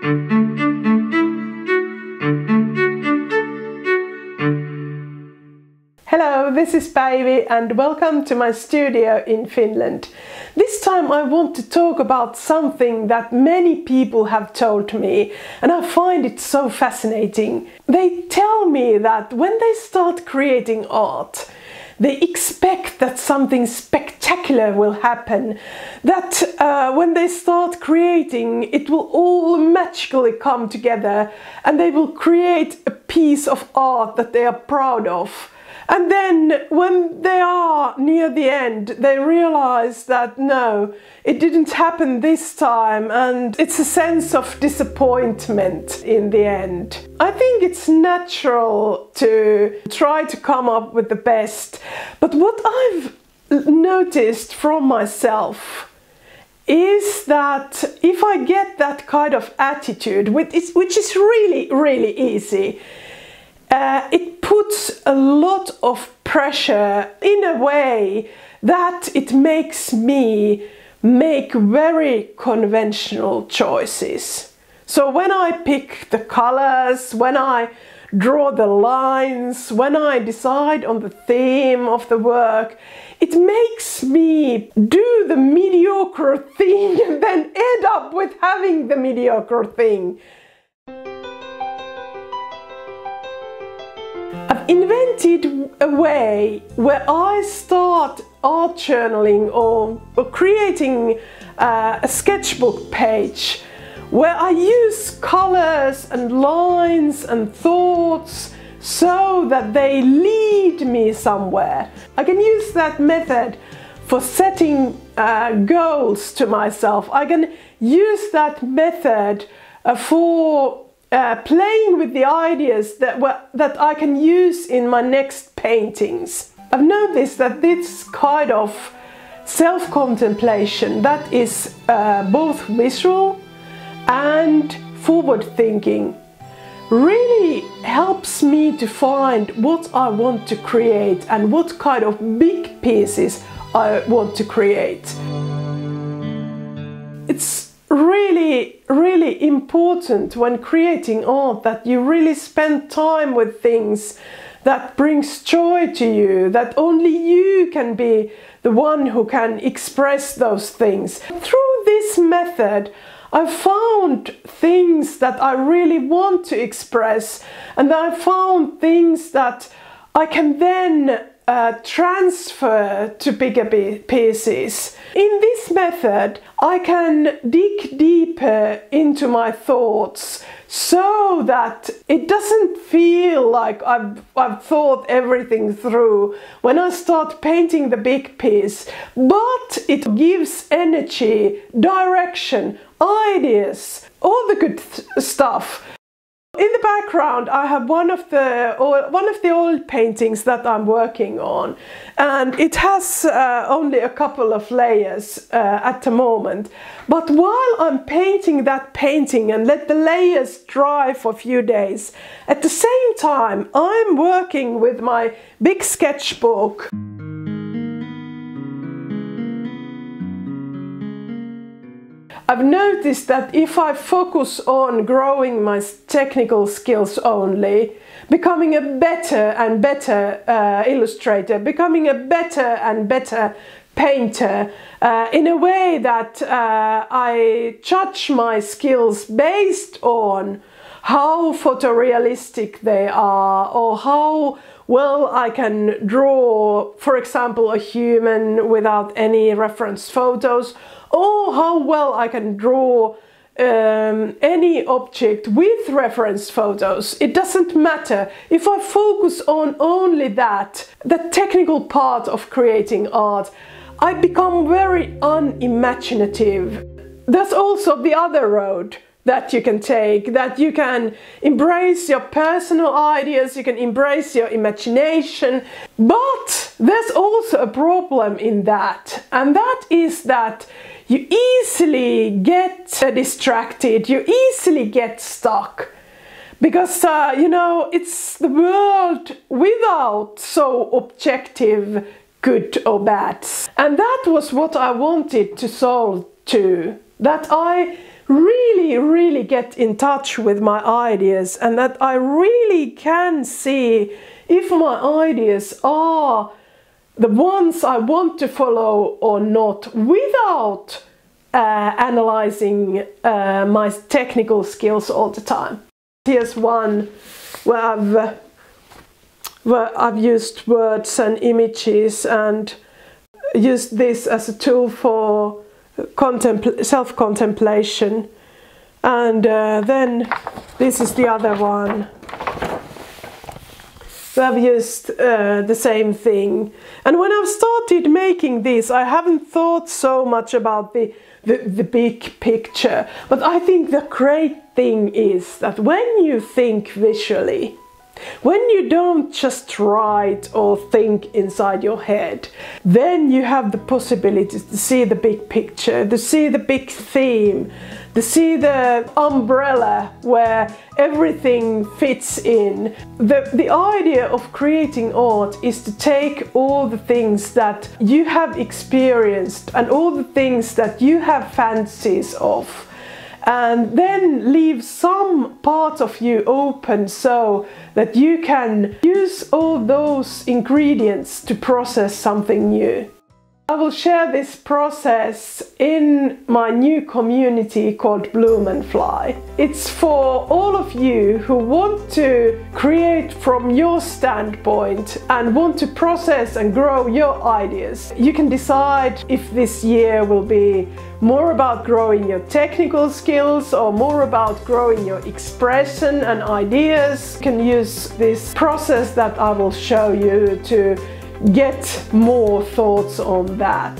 Hello, this is Päivi and welcome to my studio in Finland. This time I want to talk about something that many people have told me and I find it so fascinating. They tell me that when they start creating art, they expect that something spectacular will happen, that when they start creating it will all magically come together and they will create a piece of art that they are proud of. And then when they are near the end, they realize that no, it didn't happen this time, and it's a sense of disappointment in the end. I think it's natural to try to come up with the best, but what I've noticed from myself is that if I get that kind of attitude, which is really easy, it puts a lot of pressure in a way that it makes me make very conventional choices. So when I pick the colors, when I draw the lines, when I decide on the theme of the work, it makes me do the mediocre thing and then end up with having the mediocre thing. I've invented a way where I start art journaling or creating a sketchbook page where I use colors and lines and thoughts so that they lead me somewhere. I can use that method for setting goals to myself. I can use that method for playing with the ideas that I can use in my next paintings. I've noticed that this kind of self-contemplation that is both visual and forward-thinking really helps me to find what I want to create and what kind of big pieces I want to create. It's really important when creating art that you really spend time with things that brings joy to you, that only you can be the one who can express those things. Through this method I found things that I really want to express, and I found things that I can then transfer to bigger pieces. In this method I can dig deeper into my thoughts so that it doesn't feel like I've thought everything through when I start painting the big piece, but it gives energy, direction, ideas, all the good stuff. In the background I have one of the old paintings that I'm working on, and it has only a couple of layers at the moment. But while I'm painting that painting and let the layers dry for a few days, at the same time I'm working with my big sketchbook. I've noticed that if I focus on growing my technical skills only, becoming a better and better illustrator, becoming a better and better painter, in a way that I judge my skills based on how photorealistic they are or how well I can draw, for example, a human without any reference photos, or how well I can draw any object with reference photos. It doesn't matter. If I focus on only that, the technical part of creating art, I become very unimaginative. There's also the other road that you can take, that you can embrace your personal ideas, you can embrace your imagination, but there's also a problem in that, and that is that you easily get distracted, you easily get stuck, because you know, it's the world without so objective good or bad. And that was what I wanted to solve too, that I really get in touch with my ideas, and that I really can see if my ideas are the ones I want to follow or not, without analyzing my technical skills all the time. Here's one where I've used words and images and used this as a tool for self-contemplation. And then this is the other one. So I've used the same thing. And when I've started making this, I haven't thought so much about the big picture. But I think the great thing is that when you think visually, when you don't just write or think inside your head, then you have the possibility to see the big picture, to see the big theme, to see the umbrella where everything fits in. The idea of creating art is to take all the things that you have experienced and all the things that you have fancies of, and then leave some part of you open so that you can use all those ingredients to process something new. I will share this process in my new community called Bloom and Fly. It's for all of you who want to create from your standpoint and want to process and grow your ideas. You can decide if this year will be more about growing your technical skills or more about growing your expression and ideas. You can use this process that I will show you to get more thoughts on that.